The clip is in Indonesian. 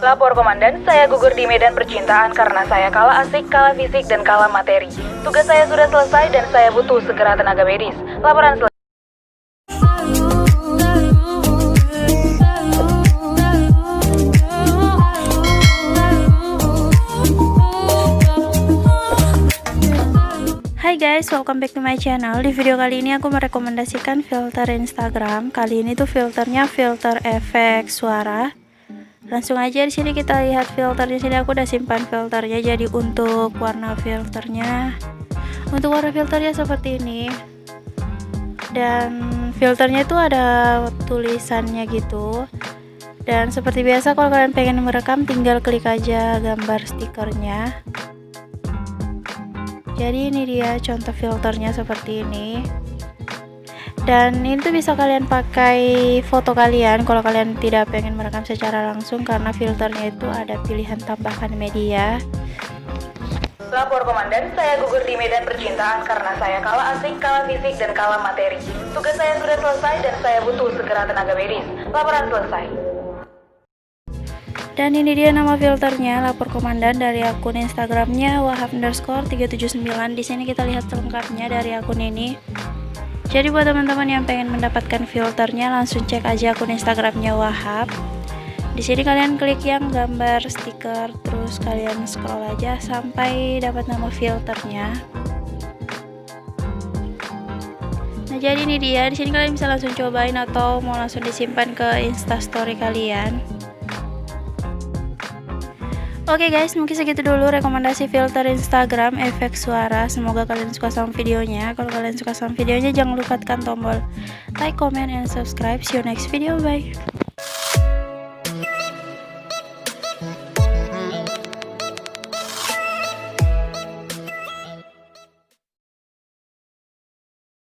Lapor komandan, saya gugur di medan percintaan karena saya kalah asik, kalah fisik, dan kalah materi. Tugas saya sudah selesai dan saya butuh segera tenaga medis. Laporan selesai. Hai guys, welcome back to my channel. Di video kali ini aku merekomendasikan filter Instagram. Kali ini tuh filternya filter efek suara. Langsung aja di sini kita lihat filternya. Sini aku udah simpan filternya. Jadi untuk warna filternya, seperti ini. Dan filternya itu ada tulisannya gitu. Dan seperti biasa kalau kalian pengen merekam, tinggal klik aja gambar stikernya. Jadi ini dia contoh filternya seperti ini. Dan ini tuh bisa kalian pakai foto kalian kalau kalian tidak pengen merekam secara langsung, karena filternya itu ada pilihan tambahkan media. Lapor komandan, saya gugur di medan percintaan karena saya kalah asik, kalah fisik, dan kalah materi. Tugas saya sudah selesai dan saya butuh segera tenaga medis. Laporan selesai. Dan ini dia nama filternya, lapor komandan, dari akun Instagramnya wahab_379. Di sini kita lihat selengkapnya dari akun ini. Jadi buat teman-teman yang pengen mendapatkan filternya, langsung cek aja akun Instagramnya Wahab. Di sini kalian klik yang gambar stiker, terus kalian scroll aja sampai dapat nama filternya. Nah, jadi ini dia. Di sini kalian bisa langsung cobain atau mau langsung disimpan ke Instastory kalian. Oke guys, mungkin segitu dulu rekomendasi filter Instagram efek suara. Semoga kalian suka sama videonya. Kalau kalian suka sama videonya, jangan lupa tekan tombol like, comment, and subscribe. See you next video, bye.